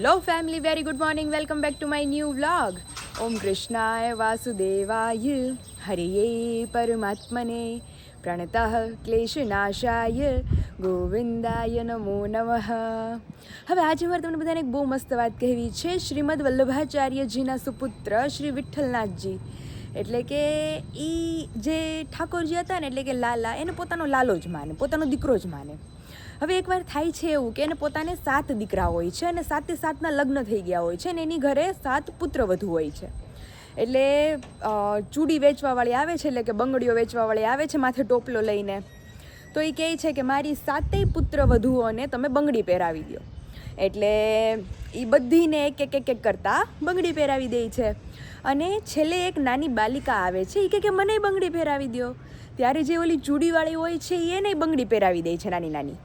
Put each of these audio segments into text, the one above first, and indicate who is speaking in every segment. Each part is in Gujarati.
Speaker 1: Hello family, very good morning. Welcome back to my new vlog. ઓમ કૃષ્ણાય વાસુદેવાય હરિયે પરમાત્મને પ્રણતઃ ક્લેશનાશાય ગોવિંદાય નમો નમઃ. હવે આજે મારે તમને બધાને એક બહુ મસ્ત વાત કહેવી છે. શ્રીમદ વલ્લભાચાર્યજીના સુપુત્ર શ્રી વિઠ્ઠલનાથજી, એટલે કે એ જે ઠાકોરજી હતા ને, એટલે કે લાલા, એને પોતાનો લાલો જ માને, પોતાનો દીકરો જ માને. હવે એકવાર થાય છે એવું કે એને પોતાને 7 દીકરા હોય છે અને 7ના લગ્ન થઈ ગયા હોય છે અને એની ઘરે 7 પુત્રવધુ હોય છે. એટલે ચૂડી વેચવાવાળી આવે છે, એટલે કે બંગડીઓ વેચવાવાળી આવે છે માથે ટોપલો લઈને. તો એ કહે છે કે મારી 7 પુત્રવધુઓને તમે બંગડી પહેરાવી દો. એટલે એ બધીને એક કરતા બંગડી પહેરાવી દે છે. અને છેલ્લે એક નાની બાલિકા આવે છે, એ કે મને બંગડી પહેરાવી દો. ત્યારે જે ઓલી ચૂડીવાળી હોય છે એને બંગડી પહેરાવી દે છે નાની નાની.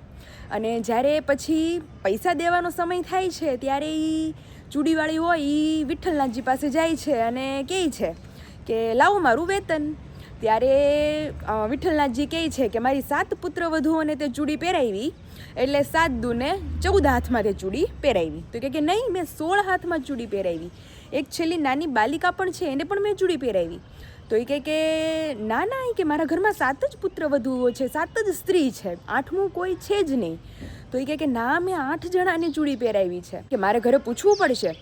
Speaker 1: અને જ્યારે પછી પૈસા દેવાનો સમય થાય છે ત્યારે એ ચૂડીવાળી હોય એ વિઠ્ઠલનાથજી પાસે જાય છે અને કહે છે કે લાવો મારું વેતન. ત્યારે વિઠ્ઠલનાથજી કહે છે કે મારી 7 પુત્રવધુઓને તે ચૂડી પહેરાવી, એટલે 7 દૂને 14 હાથમાં તે ચૂડી પહેરાવી. તો કે નહીં, મેં 16 હાથમાં ચૂડી પહેરાવી. એક છેલ્લી નાની બાલિકા પણ છે, એને પણ મેં ચૂડી પહેરાવી. તો એ કે ના ના, કે મારા ઘરમાં 7 જ પુત્રવધુઓ છે, 7 જ સ્ત્રી છે, 8મું કોઈ છે જ નહીં. તો એ કે ના, મેં 8 જણાની ચૂડી પહેરાવી છે, કે મારે ઘરે પૂછવું પડશે.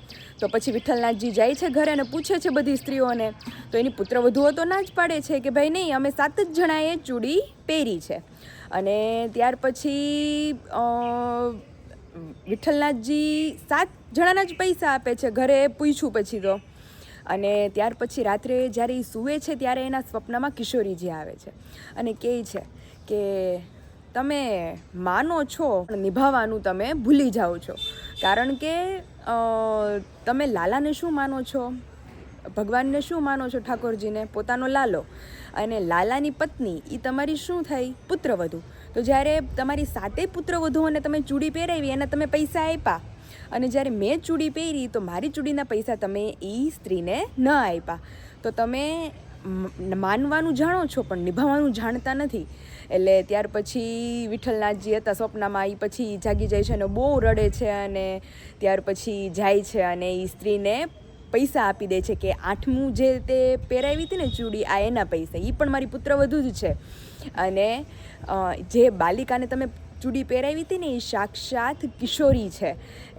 Speaker 1: તો પછી વિઠ્ઠલનાથજી જાય છે ઘરે અને પૂછે છે બધી સ્ત્રીઓને. તો એની પુત્રવધુઓ તો ના જ પાડે છે કે ભાઈ નહીં, અમે 7 જ જણાએ ચૂડી પહેરી છે. અને ત્યાર પછી વિઠ્ઠલનાથજી 7 જણાના જ પૈસા આપે છે, ઘરે પૂછ્યું પછી તો. અને ત્યાર પછી રાત્રે જ્યારે એ સૂવે છે ત્યારે એના સ્વપ્નમાં કિશોરીજી આવે છે અને કહે છે કે તમે માનો છો પણ નિભાવવાનું તમે ભૂલી જાઓ છો. કારણ કે તમે લાલાને શું માનો છો, ભગવાનને શું માનો છો, ઠાકોરજીને પોતાનો લાલો, અને લાલાની પત્ની એ તમારી શું થઈ, પુત્રવધુ. તો જ્યારે તમારી 7 પુત્રવધુઓને તમે ચૂડી પહેરાવી અને તમે પૈસા આપ્યા, અને જ્યારે મેં ચૂડી પહેરી તો મારી ચૂડીના પૈસા તમે એ સ્ત્રીને ન આપ્યા. તો તમે માનવાનું જાણો છો પણ નિભાવવાનું જાણતા નથી. એટલે ત્યાર પછી વિઠ્ઠલનાથજી હતા સ્વપ્નમાં, એ પછી જાગી જાય છે અને બહુ રડે છે. અને ત્યાર પછી જાય છે અને એ સ્ત્રીને પૈસા આપી દે છે કે 8મું જે તે પહેરાવી હતી ને ચૂડી, આ એના પૈસા, એ પણ મારી પુત્રવધુ જ છે. અને જે બાલિકાને તમે ચૂડી પહેરાવી હતી ને એ સાક્ષાત કિશોરી છે.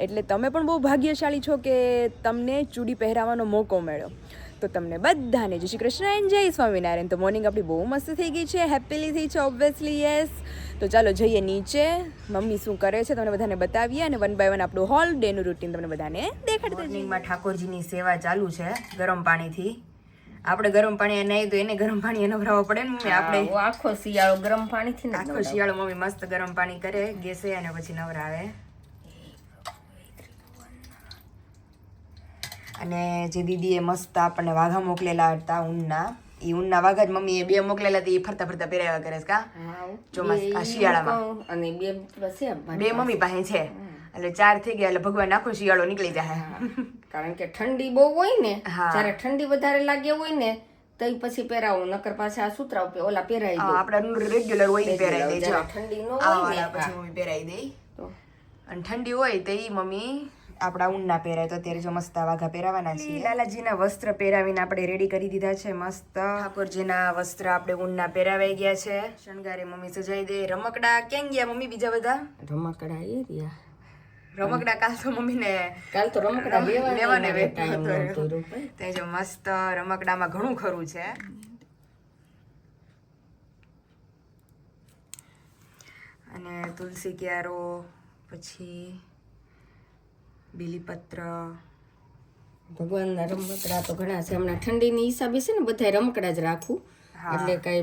Speaker 1: એટલે તમે પણ બહુ ભાગ્યશાળી છો કે તમને ચૂડી પહેરાવાનો મોકો મળ્યો. તો તમને બધાને જય શ્રી કૃષ્ણ એન્ડ જય સ્વામિનારાયણ. તો મોર્નિંગ આપણી બહુ મસ્ત થઈ ગઈ છે, હેપીલી થઈ છે ઓબ્વિયસલી, યસ. તો ચાલો જઈએ નીચે, મમ્મી શું કરે છે તમને બધાને બતાવીએ અને 1 બાય 1 આપણું હોલ ડેનું રૂટીન તમને બધાને દેખાડતા. મોર્નિંગમાં ઠાકોરજીની સેવા ચાલુ છે ગરમ પાણીથી. આપણે ગરમ પાણી નહીં તો એને ગરમ પાણી નવરાવવો પડે ને મમ્મી. આપણે
Speaker 2: આખો શિયાળો ગરમ પાણીથી
Speaker 1: આખો શિયાળો મમ્મી મસ્ત ગરમ પાણી કરે ગેસે અને પછી નવરાવે. અને જે દીદીએ મસ્ત આપણને વાઘા મોકલેલા હતા ઊનના, એ ઊનના વાઘા જ મમ્મીએ 2 મોકલેલા હતા, એ ફરતા ફરતા પહેરાવ્યા કરે છે કા ચોમાસા શિયાળામાં.
Speaker 2: અને 2
Speaker 1: મમ્મી પાસે છે, એટલે 4 થઈ ગયા, એટલે ભગવાન આખો શિયાળો નીકળી જાય.
Speaker 2: કારણ કે ઠંડી બહુ હોય ને, જ્યારે ઠંડી વધારે લાગે હોય ને તો પછી પહેરાવું, નકર પાછા સુતરાવ પે ઓલા પહેરાઈ દે.
Speaker 1: આપણે રેગ્યુલર હોય ને પહેરાઈ દે,
Speaker 2: ઠંડી નો હોય ને
Speaker 1: પછી મમ્મી પહેરાઈ દે. અને ઠંડી હોય તો એ મમ્મી આપણા ઊનના પહેરાય. તો અત્યારે જો મસ્ત વાઘા પહેરાવાના છે. લાલાજીના વસ્ત્ર પહેરાવીને આપણે રેડી કરી દીધા છે મસ્ત. ઠાકોરજીના વસ્ત્ર આપણે ઊનના પહેરાવાઈ ગયા છે. શણગારે મમ્મી સજાઈ દે. રમકડા ક્યાં ગયા મમ્મી બીજા બધા?
Speaker 2: રમકડા એ રહ્યા.
Speaker 1: રમકડા કાલ તો મમ્મીને
Speaker 2: રમકડા
Speaker 1: લેવાને તે જો મસ્ત રમકડામાં ઘણું ખરું છે. અને તુલસી ક્યારો, પછી બીલીપત્ર,
Speaker 2: ભગવાનના રમકડા તો ઘણા છે. હમણાં ઠંડીની હિસાબે છે ને બધા રમકડા જ રાખું, એટલે કઈ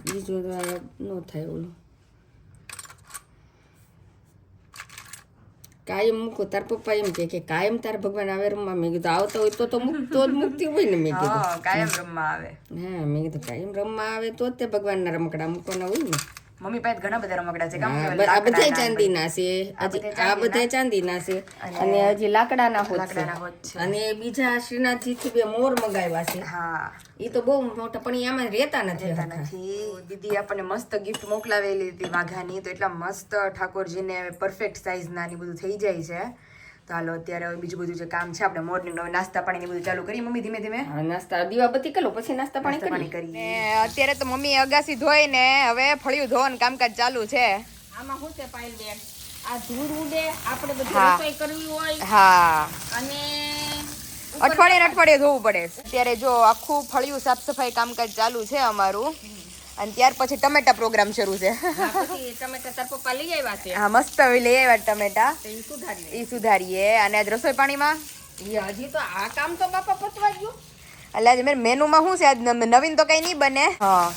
Speaker 2: બીજું ન થાય. ઓલું કાયમ મૂકો. તાર પપ્પા એમ કે કાયમ તાર ભગવાન આવે રમવા. મેં કીધું આવતા હોય તો તો જ મુક્તિ હોય ને. મેં કીધું
Speaker 1: કાયમ રમવા આવે.
Speaker 2: હા, મેં કીધું કાયમ રમવા આવે તો જ તે ભગવાનના રમકડા મૂકવાના હોય ને.
Speaker 1: મમ્મી પાસે ઘણા બધા રમકડા છે.
Speaker 2: આ બધા ચાંદીના છે, આ બધા ચાંદીના છે, અને હજી લાકડાના હોત છે. અને બીજા શ્રીનાથજી થી 2 મોર મગાવ્યા છે.
Speaker 1: હા,
Speaker 2: એ તો બહુ મોટા, પણ આમાં રહેતા નથી.
Speaker 1: દીદી આપણને મસ્ત ગિફ્ટ મોકલાવેલી હતી વાઘાની. તો એટલા મસ્ત ઠાકોરજીને પરફેક્ટ સાઈઝ ના બધું થઈ જાય છે. તો ચાલો અત્યારે હવે બીજું બધું જે કામ છે આપણે મોર્નિંગ નાસ્તા પાણી બધું ચાલુ કરીએ મમ્મી ધીમે ધીમે
Speaker 2: હા, નાસ્તા દીવાબત્તી કરો પછી નાસ્તા પાણી કરી.
Speaker 1: ને અત્યારે તો મમ્મી અગાસી ધોઈને હવે ફળિયું ધોવાનું કામકાજ ચાલુ છે.
Speaker 2: આમાં શું છે પાયલ બેન, આ ધૂળ ઉડે આપણે બધી
Speaker 1: હા.
Speaker 2: રસોઈ કરવી હોય
Speaker 1: હા
Speaker 2: અને
Speaker 1: અઠવાડિયે ધોવું પડે. અત્યારે જો આખું ફળિયું સાફ સફાઈ કામકાજ ચાલુ છે અમારું. અને ત્યાર પછી ટમેટા પ્રોગ્રામ શરૂ છે.
Speaker 2: પછી ટમેટા તાર પપ્પા લઈ આવ્યા છે.
Speaker 1: હા મસ્ત લઈ આવ્યા ટમેટા,
Speaker 2: તો ઈ સુધારી
Speaker 1: એ સુધારીએ. અને આજ રસોઈ પાણીમાં
Speaker 2: હજી તો આ કામ તો બાપા પતવા ગયું.
Speaker 1: એટલે આજે મેનુમાં શું છે આજ નવીન તો કઈ નહીં બને. હા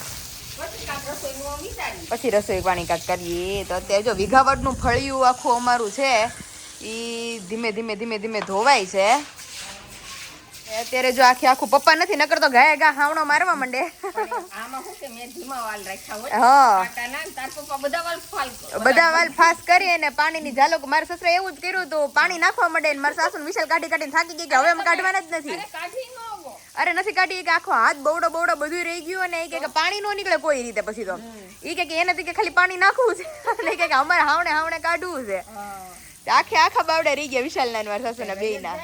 Speaker 2: પછી કામ રસોઈનું વિચારી
Speaker 1: પછી રસોઈ પાણી કાંક કરીએ. તો અત્યારે જો વીઘાવટનું ફળિયું આખું અમારું છે એ ધીમે ધોવાય છે. અત્યારે જો આખું પપ્પા નથી નકર તો ગાય ગા હાવણો મારવા માંડે.
Speaker 2: આમાં શું કે મેં ધીમા વાલ રાખ્યા હોય.
Speaker 1: હા
Speaker 2: આટા ના તાર પપ્પા બધા વાલ ફાલ
Speaker 1: બધા વાલ ફાસ કરી અને પાણીની ઝાલક મારા સસરા એવું જ કર્યું હતું. પાણી નાખવા માંડે ને મારા સાસુ વિશાલ કાઢીને થાકી ગઈ કે હવે અમે કાઢવાના જ નથી.
Speaker 2: કાઢી ન આવો.
Speaker 1: અરે નથી કાઢી કે આખો હાથ બવડો બધું રહી ગયું અને એ કે પાણી નો નીકળે કોઈ રીતે. પછી તો એ કે એનાથી કે ખાલી પાણી નાખવું છે અને કે અમારે હાવણે કાઢવું છે. આખા બાવડા રહી ગયા વિશાલ ના મારા સાસુ ના બે ના.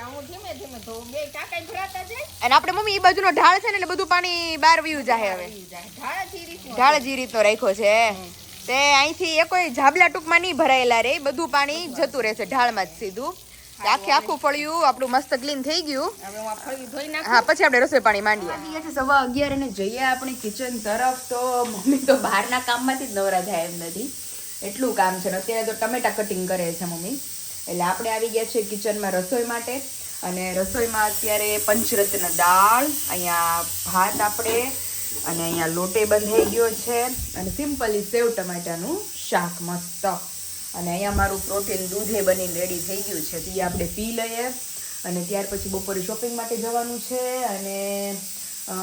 Speaker 2: હું ધીમે ધોઉં, બે ટાંકા ભરાતા જાય.
Speaker 1: અને આપણે મમ્મી એ બાજુનો ઢાળ છે ને એટલે બધું પાણી બહાર વયું જાય. હવે
Speaker 2: ઢાળા જે રીતનું
Speaker 1: ઢાળ જે રીતનો રાખ્યો છે તે અહીંથી એ કોઈ ઝાબલા ટૂંકમાં નહીં ભરાયેલા રે, બધું પાણી જતું રહેશે ઢાળમાં જ સીધું. આખું ફળિયું આપણું મસ્ત ક્લીન થઈ ગયું.
Speaker 2: હવે હું આ ફળી ધોઈ નાખું.
Speaker 1: હા પછી આપણે રસોઈ પાણી માંડીએ. 11:15 અને જઈએ આપણે કિચન તરફ. તો મમ્મી તો બહારના કામમાંથી જ નવરા થાય એમ નથી, એટલું કામ છે. અત્યારે તો ટમેટા કટિંગ કરે છે મમ્મી. એટલે આપણે આવી ગયા છે કિચનમાં રસોઈ માટે. અને રસોઈમાં અત્યારે પંચરત્ન દાળ, અહીંયા ભાત આપણે, અને અહીંયા લોટે બંધાઈ ગયો છે, અને સિમ્પલી સેવ ટમાટાનું શાક મસ્ત. અને અહીંયા મારું પ્રોટીન દૂધે બનીને રેડી થઈ ગયું છે, તે આપણે પી લઈએ. અને ત્યાર પછી બપોરે શોપિંગ માટે જવાનું છે. અને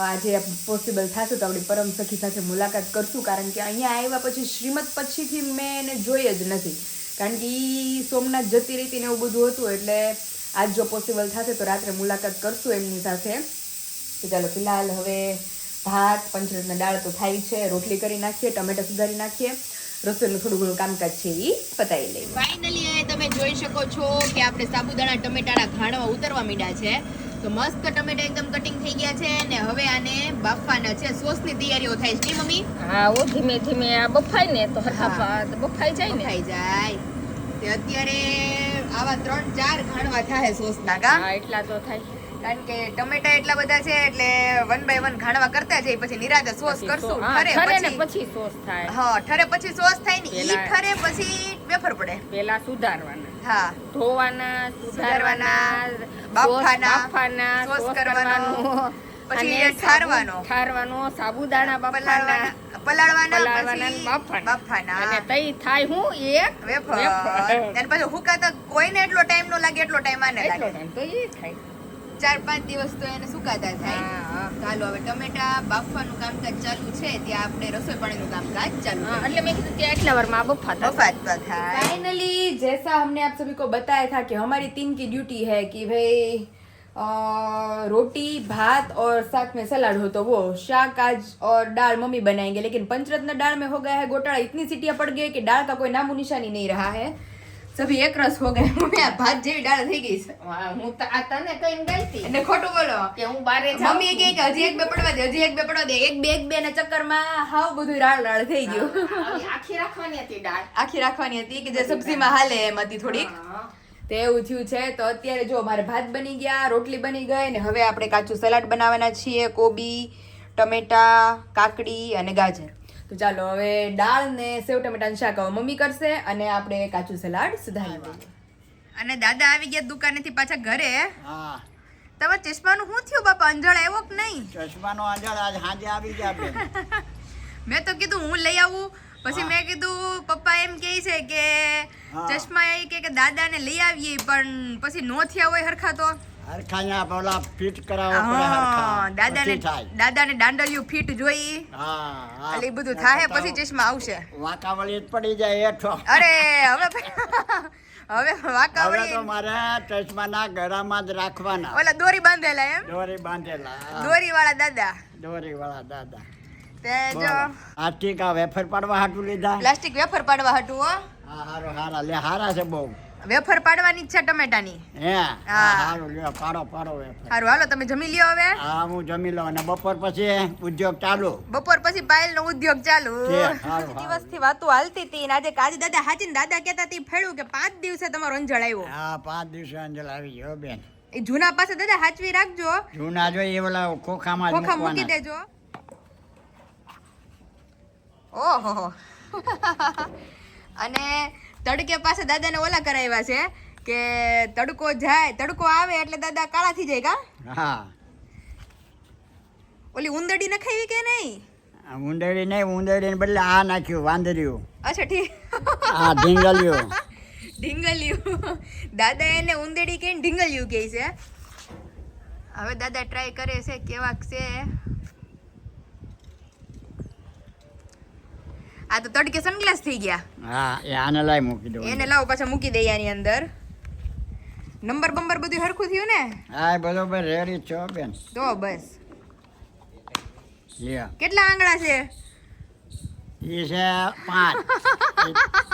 Speaker 1: આજે પોસિબલ થશે તો આપણી પરમ સખી સાથે મુલાકાત કરશું, કારણ કે અહીંયા આવ્યા પછી શ્રીમદ પછીથી મેં એને જોઈ જ નથી, કારણ કે એ સોમનાથ જતી રહેતી ને એવું બધું હતું. એટલે આજ જો પોસિબલ થશે તો રાત્રે મુલાકાત કરશું એમની સાથે. તો ચાલો ફિલહાલ હવે ભાત પંચરત્ન દાળ તો થાય છે, રોટલી કરી નાખીએ, ટમેટા સુધારી નાખીએ, રસોઈનું થોડું ઘણું કામકાજ છે એ પતાવી લઈએ. ફાઇનલી તમે જોઈ શકો છો કે આપણે સાબુદાણા ટમેટાના ઘાણવા ઉતરવા માંડ્યા છે. તો મસ્ત ટમેટા એકદમ કટિંગ થઈ ગયા છે ને હવે આને બાફવાના છે. સોસની તૈયારીઓ થાય છે ને મમ્મી?
Speaker 2: હા ઓ ધીમે આ બફાય ને તો બફાઈ જાય ને.
Speaker 1: બફાઈ જાય. તે અત્યારે આવા 3-4 ઘાણવા થાય સોસના કા.
Speaker 2: હા એટલા તો થાય,
Speaker 1: કારણ કે ટમેટા એટલા બધા છે એટલે 1 by 1 ઘાણવા કરતા જઈએ, પછી નિરાતે સોસ કરશું.
Speaker 2: ઠરે ને પછી સોસ થાય.
Speaker 1: હા ઠરે પછી સોસ થાય ને ઈ ઠરે પછી વેફર પડે.
Speaker 2: પેલા સુધારવાના,
Speaker 1: હા
Speaker 2: ધોવાના, સુધારવાના,
Speaker 1: બાફવાના, સોસ કરવાનું, પછી ઠારવાનો,
Speaker 2: સાબુદાણા બાફવાના,
Speaker 1: પલાળવાના,
Speaker 2: બાફવાના અને તઈ થાય હું એક
Speaker 1: વેફર. અને પછી હુકાતા કોઈને એટલો ટાઈમ નો લાગે એટલો ટાઈમ આને લાગે.
Speaker 2: તો એ થાય
Speaker 1: 4-5 દિવસ તો એને સુકાતા થાય. ચાલો હવે ટમેટા બાફવાનું કામકાજ ચાલુ છે, ત્યાં આપણે રસોઈ પાણીનું કામકાજ ચાલુ.
Speaker 2: એટલે મેં કીધું કે એટલા વારમાં બફાતા
Speaker 1: થાય. फाइनली जैसा हमने आप सभी को बताया था कि हमारी 3 की ड्यूटी है कि भाई रोटी भात और साथ में सलाद हो, तो वो शाक आज और दाल मम्मी बनाएंगे. लेकिन पंचरत्न दाल में हो गया है घोटाला, इतनी सीटियां पड़ गई कि दाल का कोई नामो निशानी नहीं रहा है. सभी एक रस हो गए. मम्मी આ ભાત જેવી દાળ થઈ ગઈ છે.
Speaker 2: હું તો આ તને કઈને ગઈ હતી
Speaker 1: એટલે ખોટું બોલો
Speaker 2: કે હું બારે જાઉં.
Speaker 1: મમ્મી કહે કે હજી એક બે પડવા દે, એક બે ના ચક્કરમાં હાવ બધું રાળ થઈ ગયું.
Speaker 2: આખી રાખવાની હતી દાળ,
Speaker 1: આખી રાખવાની હતી કે જે સબ્જીમાં હાલે એમ હતી થોડીક. તે એવું થયું છે. તો અત્યારે જો અમારે ભાત બની ગયા, રોટલી બની ગઈ, ને હવે આપણે કાચું સલાડ બનાવવાના છીએ. કોબી, ટમેટા, કાકડી અને ગાજર. તો ચાલો હવે દાળ ને સેવ ટમેટાનું શાક મમ્મી કરશે અને આપણે કાચું સલાડ સુધારી લઈએ. અને દાદા આવી ગયા દુકાનેથી પાછા ઘરે.
Speaker 3: હા
Speaker 1: તમારા ચશ્માનું શું થયું બાપા, અંજળ આવ્યો કે નહીં?
Speaker 3: ચશ્માનો અંજળ આજ સાંજે આવી ગયા બેન.
Speaker 1: મેં તો કીધું હું લઈ આવું, પછી મેં કીધું પપ્પા એમ કહે છે કે ચશ્મા એ કે દાદાને લઈ આવીએ, પણ પછી નો થયા હોય હરખા તો
Speaker 3: હરખાયા પેલા ફિટ કરાવવા પડે હરખા.
Speaker 1: દાદાને દાંડલિયું ફિટ જોઈ,
Speaker 3: હા
Speaker 1: એટલે બધું થાય પછી ચશ્મા આવશે.
Speaker 3: વાંકાવળી જ પડી જાય હેઠો.
Speaker 1: અરે હવે વાંકાવળી
Speaker 3: તો મારે ચશ્માના ગળામાં જ રાખવાના.
Speaker 1: ઓલા દોરી બાંધેલા એમ,
Speaker 3: દોરી બાંધેલા,
Speaker 1: દોરી વાળા દાદા.
Speaker 3: તે જો આ ટીકા વેફર પાડવા હાટું લીધા,
Speaker 1: પ્લાસ્ટિક વેફર પાડવા હાટું. હો
Speaker 3: હારા લે, હારા છે બહુ.
Speaker 1: વેફર પાડવાની જ છે ટમેટાની.
Speaker 3: હે
Speaker 1: હા.
Speaker 3: સારું લ્યો પાડો પાડો વેફર.
Speaker 1: સારું હાલો તમે જમી લ્યો હવે.
Speaker 3: હા હું જમી લઉં અને બપોર પછી ઉદ્યોગ ચાલુ
Speaker 1: બપોર પછી પાયલ નો ઉદ્યોગ ચાલુ.
Speaker 3: છે. સારું,
Speaker 1: દિવસ થી વાતો હાલતી હતી ને આજે કાજી દાદા હાચીને દાદા કહેતા હતી ફેડ્યું કે 5 દિવસે તમારો અંજળ આવ્યો.
Speaker 3: હા 5 દિવસે અંજલ આવી ગયો બેન.
Speaker 1: એ જૂના પાસે દાદા હાચવી રાખજો.
Speaker 3: જૂના જો એ ઓલા ખોખામાં જ
Speaker 1: ખોખા મૂકી
Speaker 3: મૂકવાના.
Speaker 1: દેજો. ઓહો. અને તડકે પાસે દાદાને ઓલા કરાવ્યા છે કે તડકો આવે એટલે દાદા કાળા થઈ જાય કા.
Speaker 3: હા
Speaker 1: ઓલી ઉંદરડી નખાવી કે નહીં?
Speaker 3: ઉંદરડી નહીં, ઉંદરડીને બદલે આ નાખ્યું વાંદર્યું.
Speaker 1: અચ્છા ઠીક.
Speaker 3: આ ઢીંગલ્યું.
Speaker 1: ઢીંગલિયું. દાદા એને ઉંદરડી કે ઢીંગલિયું કહે છે. હવે દાદા ટ્રાય કરે છે કેવાક છે. આ તો તડકે સનગ્લાસ થઈ ગયા.
Speaker 3: હા એ આને લાઈ મૂકી દઉં.
Speaker 1: એને લાવો પાછા મૂકી દઈએ આની અંદર. નંબર બંબર બધું હરખું થયું ને?
Speaker 3: હા બરોબર રેડી છો બેન.
Speaker 1: તો બસ.
Speaker 3: લ્યો
Speaker 1: કેટલા આંગળા છે?
Speaker 3: એ છે 5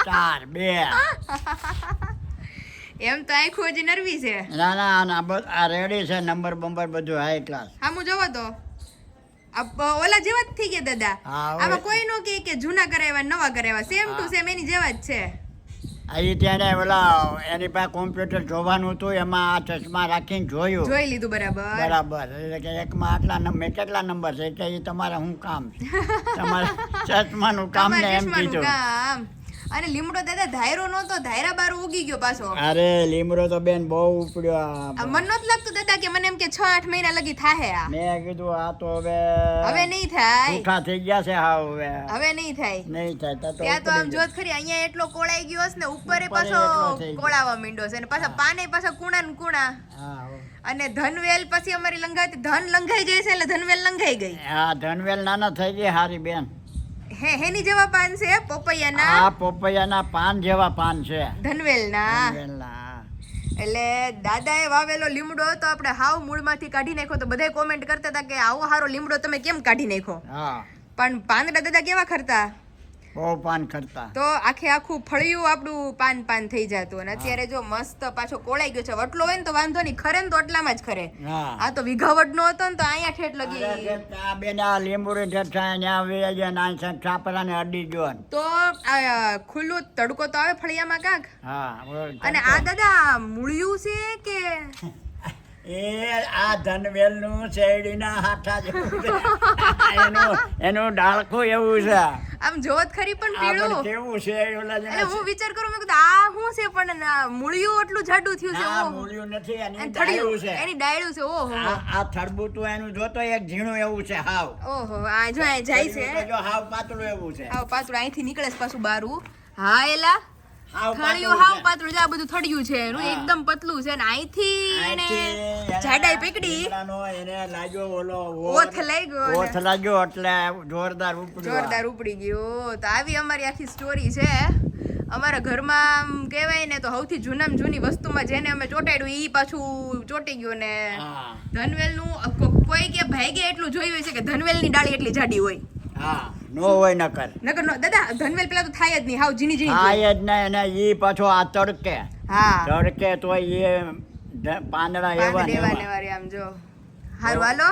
Speaker 3: 4 2.
Speaker 1: એમ તો આંખો હજી નરવી છે.
Speaker 3: ના ના ના આ રેડી છે. નંબર બંબર બધું હાઈ ક્લાસ.
Speaker 1: હા હું જોવો તો ઓલા જેવા જ થઈ ગયા દાદા.
Speaker 3: હા, હવે-
Speaker 1: આમાં કોઈ નો કે જૂના કરાવ્યા નવા કરાવ્યા સેમ ટુ સેમ એની જેવા જ છે.
Speaker 3: અહીં ત્યારે ઓલા એની પાસે કોમ્પ્યુટર જોવાનું હતું એમાં આ ચશ્મા રાખીને જોયું.
Speaker 1: જોઈ લીધું બરાબર.
Speaker 3: બરાબર એટલે કે એકમાં આટલા નંબર કેટલા નંબર છે કે એ તમારા શું કામ છે? તમારા ચશ્માનું કામ ને
Speaker 1: તમારા
Speaker 3: એમ
Speaker 1: ચશ્માનું
Speaker 3: કીધું.
Speaker 1: કામ. અને લીમડો દાદા ધાયરો નહોતો, ધાયરા બાર ઉગી ગયો પાછો.
Speaker 3: અરે લીમડો તો બેન બહુ ઉપડ્યો આ.
Speaker 1: આ મન નહોતું લાગતું દાદા કે મને એમ કે 6-8 મહિના લગી થાહે આ.
Speaker 3: મેં કીધું આ તો હવે
Speaker 1: હવે નહીં થાય.
Speaker 3: ભૂખા થઈ ગયા છે હાવ હવે
Speaker 1: હવે નહીં થાય.
Speaker 3: નહીં થાય તો
Speaker 1: ત્યાં તો આમ
Speaker 3: ઉપડી
Speaker 1: જોત ખરી અહીંયા એટલો કોળાઈ ગયો હશે ને ઉપરે
Speaker 3: ઉપરે
Speaker 1: પાછો
Speaker 3: એટલો થઈ ગયો.
Speaker 1: કોળાવા માંડ્યો છે અને પાછા પાને પાછા કુણા ને કુણા.
Speaker 3: હા હો.
Speaker 1: અને ધનવેલ પછી અમારી લંઘાતી ધન લંઘાઈ જાય છે એટલે ધનવેલ લંઘાઈ ગઈ.
Speaker 3: આ ધનવેલ નાના થઈ ગઈ હારી બેન.
Speaker 1: હેની જેવા પાન છે પોપૈયાના,
Speaker 3: આ પોપૈયાના પાન જેવા પાન છે
Speaker 1: ધનવેલના.
Speaker 3: ધનવેલના.
Speaker 1: એટલે દાદાએ વાવેલો લીમડો તો આપણે હાવ મૂળમાંથી કાઢી નાખ્યો તો બધાય કોમેન્ટ કરતા હતા કે આવો હારો લીમડો તમે કેમ કાઢી નાખ્યો.
Speaker 3: હા
Speaker 1: પણ પાંદડા દાદા કેવા ખરતા
Speaker 3: બહુ પાન કરતા.
Speaker 1: તો આખું ફળિયું આપણું પાન થઈ જતું. અને અત્યારે જો મસ્ત પાછો કોળાઈ ગયો છે. વટલો હોય ને તો વાંધો નહીં, ખરે ને તો એટલામાં જ ખરે.
Speaker 3: હા
Speaker 1: આ તો વીઘાવટ નો હતો ને તો અહીંયા ઠેઠ લગી.
Speaker 3: આ બેન આ લીંબુડી ઠઠા ત્યાં વેજે ના છાપરાને અડી ગયો ને.
Speaker 1: તો આ ખુલ્લું તડકો તો આવે ફળિયામાં કાક.
Speaker 3: હા બોલ.
Speaker 1: અને આ દાદા મૂળિયું છે કે
Speaker 3: એ આ ધનવેલનું શેરડીના હાથા જેવું છે. એનું ડાળખું એવું છે.
Speaker 1: આમ જોત ખરી પણ
Speaker 3: આ પણ
Speaker 1: પીળું.
Speaker 3: કેવું છે ઓલા
Speaker 1: એટલે
Speaker 3: જેવા
Speaker 1: હું વિચાર કરું મેં કીધું આ શું છે પણ મૂળિયું એટલું જાડું થયું છે.
Speaker 3: ના
Speaker 1: ઓહો.
Speaker 3: મૂળિયું નથી એની
Speaker 1: અને
Speaker 3: ડાળું
Speaker 1: થડિયું
Speaker 3: છે.
Speaker 1: એની ડાયડું છે. ઓહો
Speaker 3: આ થડબુતું એનું જોતો એક ઝીણું એવું છે હાવ.
Speaker 1: ઓહો આ જો આ જાય
Speaker 3: થડિયું તો
Speaker 1: છે.
Speaker 3: જો હાવ પાતળું એવું છે.
Speaker 1: આવ પાતળું અહીંથી નીકળે છે પાછું બારું. હા એલા
Speaker 3: હાવ
Speaker 1: થળિયું હાવ પાતળું છે. આ બધું થડિયું છે એનું એકદમ પતલું છે. અને અહીંથી એને જાડાઈ પકડી
Speaker 3: લીમડાનો એને લાગ્યો ઓલો
Speaker 1: ઓથ લઈ ગયો ને
Speaker 3: ઓથ લાગ્યો એટલે જોરદાર ઉપડ્યો.
Speaker 1: જોરદાર ઉપડી ગયો. તો આવી અમારી આખી સ્ટોરી છે. અમારા ઘરમાં આમ કહેવાય ને તો સૌથી જૂનામાં જૂની વસ્તુમાં જેને અમે ચોટાડ્યું ઈ પાછું ચોટી ગયું ને
Speaker 3: હા
Speaker 1: ધનવેલનું કોઈ કે ભાગે એટલું જોયું હોય છે કે ધનવેલની ડાળી એટલી જાડી હોય.
Speaker 3: હા નો હોય નકર.
Speaker 1: નકર નો દાદા ધનવેલ પેલા તો થાય જ નહીં, હાવ ઝીણી ઝીણી
Speaker 3: હા
Speaker 1: જ હોય.
Speaker 3: જ ને એને ઈ પાછો આ તડકે
Speaker 1: હા
Speaker 3: તડકે તો એ પાંદડા એવા
Speaker 1: પાંદ
Speaker 3: ને
Speaker 1: દેવા
Speaker 3: એવા.
Speaker 1: નેવારે આમ જો. હારું હાલો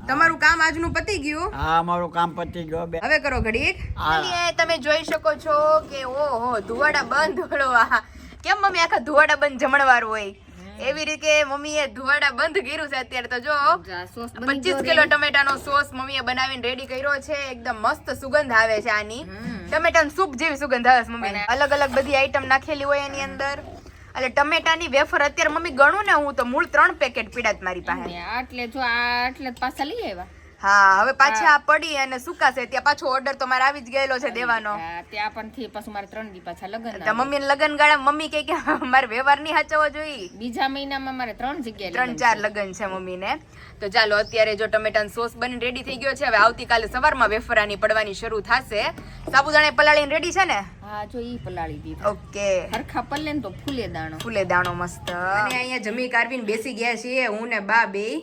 Speaker 1: તમારું કામ આજનું પતી ગયું.
Speaker 3: હા અમારું કામ પતી ગયો બે.
Speaker 1: હવે કરો ઘડીક.
Speaker 3: હા.
Speaker 1: અહીંયા તમે જોઈ શકો છો કે ઓહો ધુવાડા બંધ હળવા. કેમ મમ્મી આખા ધુવાડા બંધ જમણવાર હોય એવી રીતે મમ્મીએ ધુવાડા બંધ કર્યું છે અત્યારે. તો જો
Speaker 2: સોસ
Speaker 1: 25 કિલો ટમેટાનો સોસ મમ્મીએ બનાવીને રેડી કર્યો છે. એકદમ મસ્ત સુગંધ આવે છે આની. ટમેટાની સૂપ જેવી સુગંધ આવે છે મમ્મી. અલગ અલગ બધી આઈટમ નાખેલી હોય એની અંદર. એટલે ટમેટાની વેફર અત્યારે મમ્મી ગણું ને હું તો મૂળ 3 પેકેટ પીડાત મારી પાસે.
Speaker 2: આટલે જો આટલે પાછા લઈ આવ્યા.
Speaker 1: હા હવે પાછા પડી અને સુકાશે ત્યાં પાછો ઓર્ડર તો મારે આવી જ ગયેલો છે દેવાનો.
Speaker 2: ત્યાં પણ થી પાછું મારે 3 દી પાછા લગન
Speaker 1: તો મમ્મીને લગન ગાળા મમ્મી કહે કે મારે વ્યવહાર ની સાચવવો જોઈએ.
Speaker 2: બીજા મહિનામાં મારે 3 જગ્યાએ
Speaker 1: 3-4 લગન છે મમ્મીને. તો ચાલો અત્યારે જો ટમેટાનો સોસ બની રેડી થઈ ગયો છે. હવે આવતીકાલે સવારમાં વેફરાની પડવાની શરૂ થશે. સાબુદાણા પલાળીને રેડી છે ને?
Speaker 2: હા જો ઈ પલાળી દીધું.
Speaker 1: ઓકે
Speaker 2: હરખા પલ્લે ને તો ફૂલે દાણો.
Speaker 1: ફૂલે દાણો મસ્ત. અને અહીંયા જમી કારવીને બેસી ગયા છીએ હું ને બા બેય.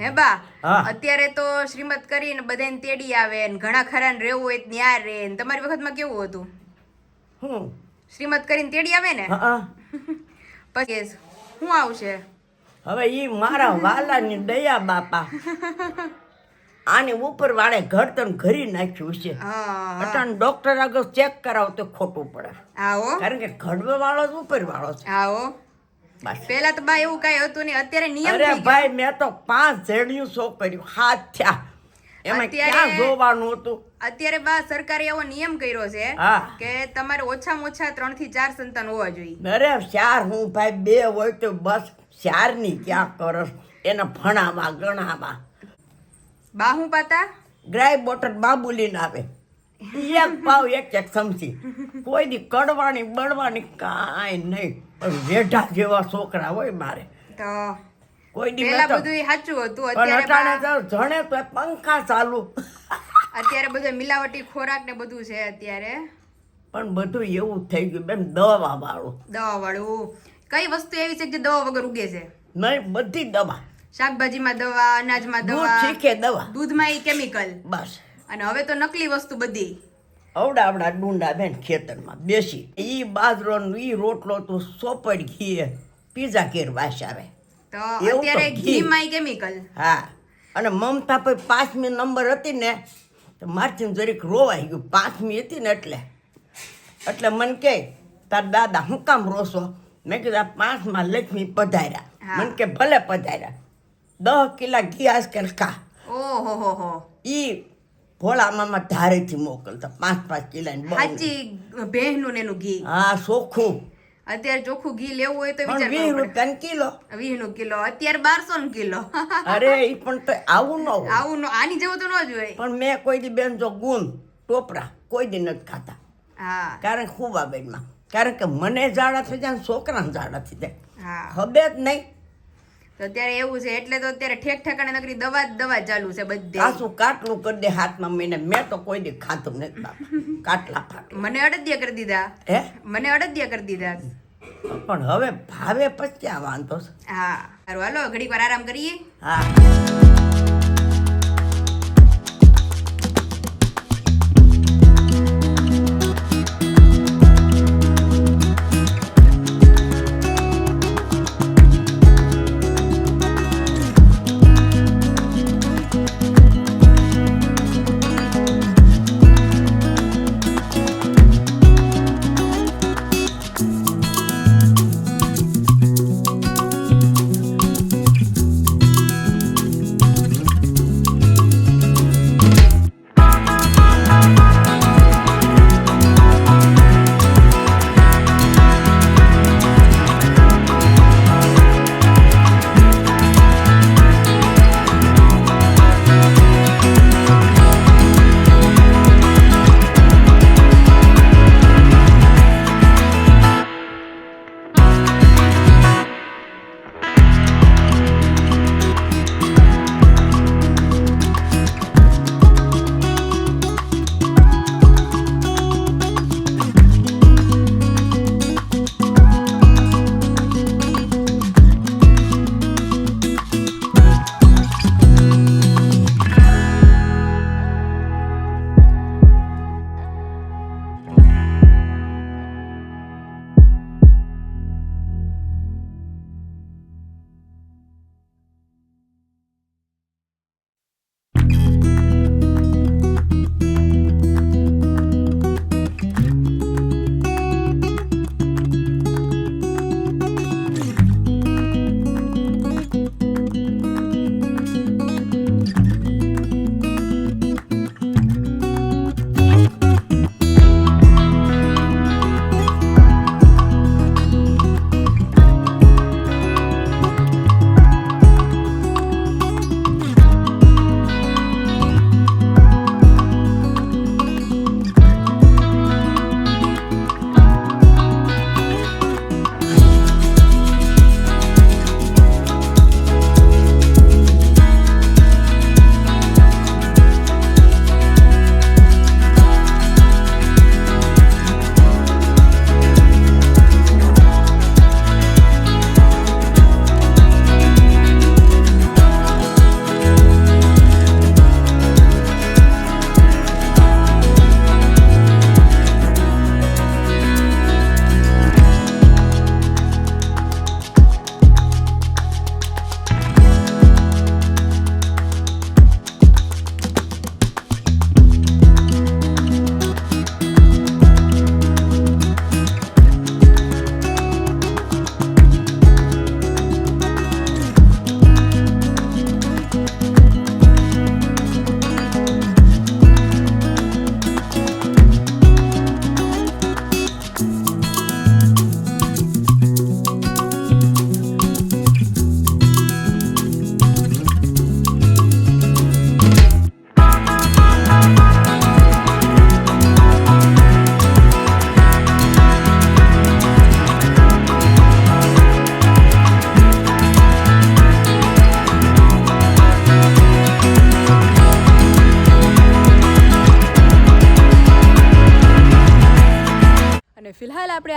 Speaker 1: હે બા અત્યારે તો શ્રીમત કરીને બધાને તેડી આવે ને ઘણા ખરા ને રહેવું હોય ત્યાં રહે ને. તમારી વખતમાં કેવું હતું? શ્રીમત કરીને તેડી આવે ને પછી શું આવશે?
Speaker 4: હવે ઈ મારા વાલાની દયા બાપા આને ઉપર વાળે ઘડતર ઘરી નાખ્યું છે.
Speaker 1: હા
Speaker 4: અટાણ ડોક્ટર આગળ ચેક કરાવો તો ખોટું પડે,
Speaker 1: આવો
Speaker 4: કારણ કે ઘડવા વાળો જ ઉપર વાળો છે.
Speaker 1: આવો.
Speaker 4: બસ.
Speaker 1: પેલા તો બા એવું કઈ હતું નહીં, અત્યારે નિયમ
Speaker 4: અરે
Speaker 1: થઈ ગયો.
Speaker 4: ભાઈ મેં તો 5 જેડિયું છોકર્યું હાથ થયા, એમાં
Speaker 1: અત્યારે-
Speaker 4: ક્યાં જોવાનું હતું.
Speaker 1: અત્યારે બા સરકારે એવો નિયમ કર્યો છે
Speaker 4: હા.
Speaker 1: કે તમારે ઓછામાં ઓછા 3 થી 4 સંતાન હોવા જોઈએ.
Speaker 4: અરે 4 હું ભાઈ 2 હોય તો બસ 4 ની ક્યાં કરસ, એને ભણાવા ગણાવા.
Speaker 1: બા હું પાતા
Speaker 4: ગ્રાય બોટલ બાબુલીને આવે, એક પાવ એક સમસી, કોઈ દી કડવાની બળવાની કાંઈ નહીં. પણ વેઢા જેવા છોકરા હોય મારે,
Speaker 1: તો
Speaker 4: કોઈ દી
Speaker 1: પેલા
Speaker 4: મેં તો-
Speaker 1: બધું સાચું હતું.
Speaker 4: પણ
Speaker 1: અત્યારે
Speaker 4: અટાણે તો જણે તો પંખા ચાલુ.
Speaker 1: અત્યારે બધું મિલાવટી ખોરાક ને બધું છે અત્યારે,
Speaker 4: પણ બધું એવું થઈ ગયું બેન, દવા વાળું
Speaker 1: દવા વાળું. કઈ વસ્તુ એવી છે કે જે દવા વગર ઉગે છે?
Speaker 4: નહીં, બધી દવા.
Speaker 1: શાકભાજીમાં દવા, અનાજમાં
Speaker 4: દૂધ
Speaker 1: દવા,
Speaker 4: શીખે દવા,
Speaker 1: દૂધમાં ઈ કેમિકલ,
Speaker 4: બસ.
Speaker 1: અને હવે તો નકલી વસ્તુ બધી.
Speaker 4: અવડા ડુંડા બેન ખેતરમાં બેસી, ઈ બાજરો ઈ રોટલો તું સોપડ ઘી પીઝા કેર વાસ આવે.
Speaker 1: તો
Speaker 4: એવું તો
Speaker 1: અત્યારે
Speaker 4: ઘી.
Speaker 1: ઘીમાં ઈ કેમિકલ.
Speaker 4: હા, અને મમતા પર 5મી નંબર હતી ને તો મારથી જરીક રોવાઈ ગયું. 5મી હતી ને એટલે મને કહે તાર દાદા હું કામ રોશો? મેં કીધું 5માં લક્ષ્મી પધાર્યા.
Speaker 1: હા.
Speaker 4: મને કે ભલે પધાર્યા, 10 કિલા ઘી આજકાલ ખા.
Speaker 1: ઓહો હો હો.
Speaker 4: ઈ ભોળા મામા ધારેથી મોકલતા 5-5 કિલાની બહુ.
Speaker 1: સાચી ભેંસનું ને એનું ઘી.
Speaker 4: હા, ચોખ્ખું.
Speaker 1: અત્યારે ચોખ્ખું ઘી લેવું હોય તો
Speaker 4: પણ
Speaker 1: વિચાર
Speaker 4: 20 રૂપિયાનો કિલો.
Speaker 1: 20 નું કિલો, અત્યારે 1200 નું કિલો.
Speaker 4: અરે ઈ પણ તો આવું ન હોય.
Speaker 1: આવું આની જેવું તો ન જોઈએ.
Speaker 4: પણ મેં કોઈ દી બેન જો ગુણ ટોપરા કોઈ દી નથી ખાતા,
Speaker 1: હા
Speaker 4: કારણ કે ખુબાબેનમાં, કારણ કે મને ઝાડા થઈ જાય ને છોકરાને ઝાડા થઈ જાય,
Speaker 1: હા.
Speaker 4: ખબર જ નહીં.
Speaker 1: તો અત્યારે એવું છે, એટલે તો અત્યારે ઠેક ઠેકાણે નકરી દવા જ દવા ચાલુ છે બધે.
Speaker 4: કાસું કાટલું કરી દે હાથમાં મહિને, મેં તો કોઈ દી ખાતું નથી બાપા. કાટલા ફાટલા
Speaker 1: મને અડદિયા કરી દીધા,
Speaker 4: હે,
Speaker 1: મને અડદિયા કરી દીધા.
Speaker 4: પણ હવે ભાવે પછી ક્યાં વાંધો છે.
Speaker 1: હા સારું, હાલો ઘડીક વાર આરામ કરીએ.
Speaker 4: હા.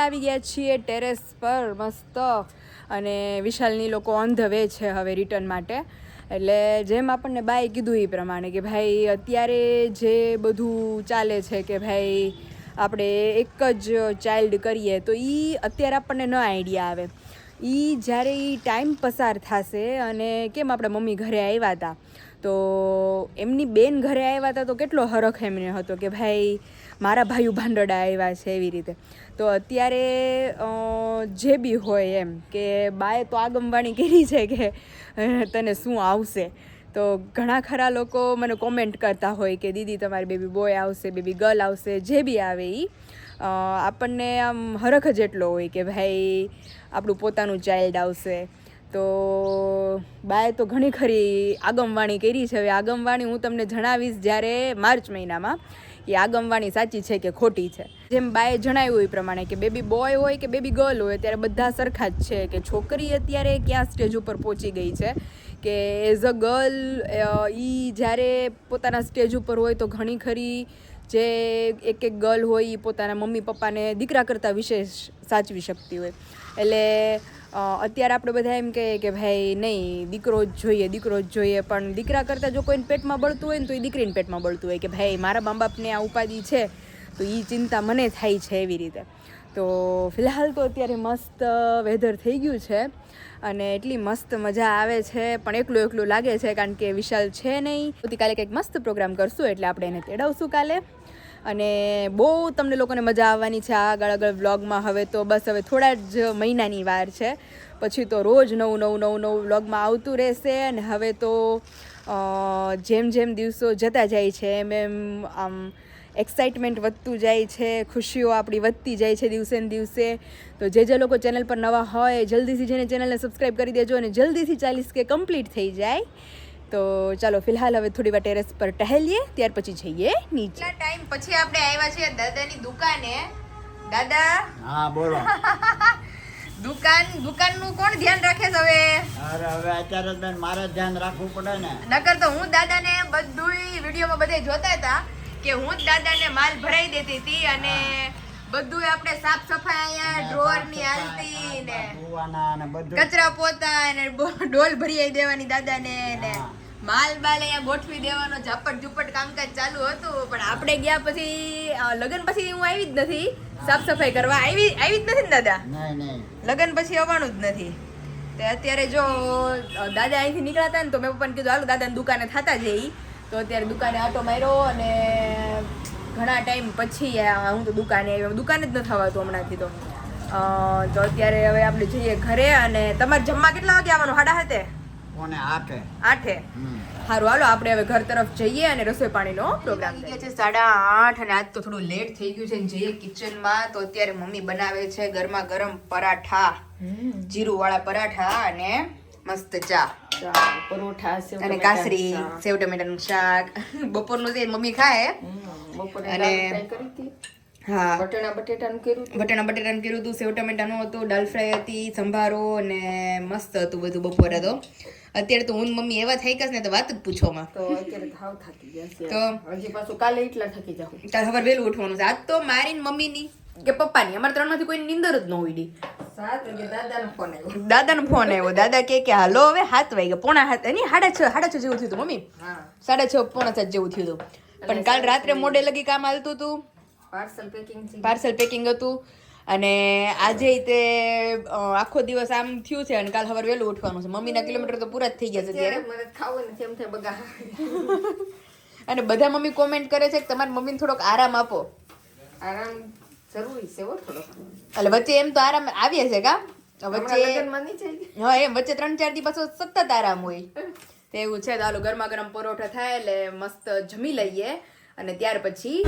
Speaker 1: આવી ગયા છીએ ટેરેસ પર મસ્ત, અને વિશાલની લોકો ઓન ધ વે છે હવે રિટર્ન માટે. એટલે જેમ આપણને બાએ કીધું એ પ્રમાણે કે ભાઈ અત્યારે જે બધું ચાલે છે કે ભાઈ આપણે એક જ ચાઇલ્ડ કરીએ તો એ અત્યારે આપણને ન આઈડિયા આવે. એ જ્યારે એ ટાઈમ પસાર થશે, અને કેમ આપણા મમ્મી ઘરે આવ્યા હતા તો એમની બેન ઘરે આવ્યા હતા તો કેટલો હરખ એમને હતો કે ભાઈ મારા ભાઈઓ ભાંડડા આવ્યા છે એવી રીતે. તો અત્યારે જે બી હોય એમ કે બાએ તો આગમવાણી કરી છે કે તને શું આવશે. તો ઘણા ખરા લોકો મને કોમેન્ટ કરતા હોય કે દીદી તમારી બેબી બોય આવશે, બેબી ગર્લ આવશે, જે બી આવે એ આપણને આમ હરખ જ એટલો હોય કે ભાઈ આપણું પોતાનું ચાઇલ્ડ આવશે. તો બાએ તો ઘણી ખરી આગમવાણી કરી છે. હવે આગમવાણી હું તમને જણાવીશ જ્યારે માર્ચ મહિનામાં કે આગમવાણી સાચી છે કે ખોટી છે. જેમ બાએ જણાવ્યું એ પ્રમાણે કે બેબી બોય હોય કે બેબી ગર્લ હોય ત્યારે બધા સરખા જ છે. કે છોકરી અત્યારે ક્યાં સ્ટેજ ઉપર પહોંચી ગઈ છે કે એઝ અ ગર્લ એ જ્યારે પોતાના સ્ટેજ ઉપર હોય તો ઘણી ખરી જે એક ગર્લ હોય એ પોતાના મમ્મી પપ્પાને દીકરા કરતાં વિશેષ સાચવી શકતી હોય. એટલે અત્યારે આપણે બધા એમ કહીએ કે ભાઈ નહીં દીકરો જ જોઈએ, પણ દીકરા કરતાં જો કોઈને પેટમાં બળતું હોય ને તો એ દીકરીને પેટમાં બળતું હોય કે ભાઈ મારા મા બાપને આ ઉપાધિ છે તો એ ચિંતા મને થાય છે એવી રીતે. તો ફિલહાલ તો અત્યારે મસ્ત વેધર થઈ ગયું છે અને એટલી મસ્ત મજા આવે છે, પણ એકલું લાગે છે કારણ કે વિશાલ છે નહીં. આવતીકાલે કંઈક મસ્ત પ્રોગ્રામ કરશું એટલે આપણે એને તેડાવશું કાલે, અને બહુ તમને લોકોને મજા આવવાની છે આગળ વ્લોગમાં. હવે તો બસ હવે થોડા જ મહિનાની વાર છે, પછી તો રોજ નવું વ્લોગમાં આવતું રહેશે. અને હવે તો જેમ દિવસો જતા જાય છે એમ આમ એક્સાઇટમેન્ટ વધતું જાય છે, ખુશીઓ આપણી વધતી જાય છે દિવસે ને દિવસે. તો જે લોકો ચેનલ પર નવા હોય જલ્દીથી જેને ચેનલને સબસ્ક્રાઈબ કરી દેજો, અને જલ્દીથી 40K કમ્પ્લીટ થઈ જાય. તો ચાલો ફિલહાલ હવે થોડી વાર ટેરેસ પર ટહેલીએ, ત્યાર પછી જઈએ નીચે. કેટલા ટાઈમ પછી આપણે આવ્યા છીએ દાદાની દુકાને. દાદા
Speaker 3: હા બોલો.
Speaker 1: દુકાનનું કોણ ધ્યાન રાખે છે હવે?
Speaker 3: અરે હવે અત્યારે બેન મારે ધ્યાન રાખવું પડે ને.
Speaker 1: નકર તો હું દાદાને બધુંય વિડીયોમાં બધે જોતા હતા કે હું જ દાદાને માલ ભરાઈ દેતી હતી, અને બધું આપણે સાફ સફાઈ અહીંયા ડ્રોવર ની હાલતી ને કચરા પોતા ને ડોલ ભરી દેવાની દાદાને ને માલ બાલ અહીંયા ગોઠવી દેવાનો ઝાપટ ઝુપટ કામકાજ ચાલુ હતું. પણ આપણે ગયા પછી લગ્ન પછી હું આવી જ નથી સાફ સફાઈ કરવા, આવી જ નથી ને દાદા? લગ્ન પછી આવવાનું જ નથી. તે અત્યારે જો દાદા અહીંથી નીકળ્યા ને તો મેં પપ્પાને કીધું હાલો દાદાની દુકાને થતા જઈ. તો અત્યારે દુકાને આટો માર્યો, અને ઘણા ટાઈમ પછી હું તો દુકાને આવી. દુકાને જ ન થવાતું હમણાંથી તો અત્યારે હવે આપણે જઈએ ઘરે. અને તમારે જમવા કેટલા વાગે આવવાનું? 7:30? 8. સારું હાલો આપણે હવે ઘર તરફ જઈએ અને રસોઈ પાણીનો પ્રોગ્રામ થઈ ગયા છે 8:30, અને આજ તો થોડું લેટ થઈ ગયું છે. જઈએ કિચનમાં. તો અત્યારે મમ્મી બનાવે છે ગરમા ગરમ પરાઠા, જીરું વાળા પરાઠા અને મસ્ત ચા,
Speaker 2: પરોઠા,
Speaker 1: અને કાસરી, સેવ ટમેટાનું શાક. બપોરનું તે મમ્મી ખાય. અને હા
Speaker 2: વટાણા બટેટાનું કર્યું
Speaker 1: હતું, સેવ ટમેટાનું હતું, દાલ ફ્રાય હતી, સંભારો, અને મસ્ત હતું બધું બપોરે. તો અત્યારે તો હું મમ્મી એવા થઈ ગયા ને તો વાત જ પૂછોમાં.
Speaker 2: તો અત્યારે થાવ થાકી ગયા છે.
Speaker 1: તો
Speaker 2: હજી પાછું કાલે એટલા થાકી જાવ.
Speaker 1: તાર ખબર વહેલું ઉઠવાનું છે. આજ તો મારી મમ્મીની કે પપ્પાની, અમારા ત્રણમાંથી કોઈ નીંદર જ ન ઉડી.
Speaker 2: 7 વાગે દાદાનો ફોન
Speaker 1: આવ્યો. દાદા કે હાલો હવે 7 વાગે, 5:30 નહીં 6:30 જેવું થયું હતું મમ્મી. 6:30 પોણા 7 જેવું થયું હતું. પણ કાલ રાત્રે મોડે લગી કામ હાલતું હતું, પાર્સલ પેકિંગ હતું. અને આજે તે આખો દિવસ આમ થયું છે, અને કાલ સવારે વહેલું ઉઠવાનું છે. મમ્મીના કિલોમીટર તો પૂરા જ થઈ ગયા છે ત્યારે. અને બધા મમ્મી કોમેન્ટ કરે છે કે તમારી મમ્મીને થોડોક આરામ આપો.
Speaker 2: આરામ જરૂરી છે થોડો.
Speaker 1: એટલે વચ્ચે એમ તો આરામ આવીએ છે કા વચ્ચે? હા એમ વચ્ચે 3-4 દી પાછો સતત આરામ હોય એવું છે. તો હાલો ગરમા ગરમ પરોઠા થાય એટલે મસ્ત જમી લઈએ, અને ત્યાર પછી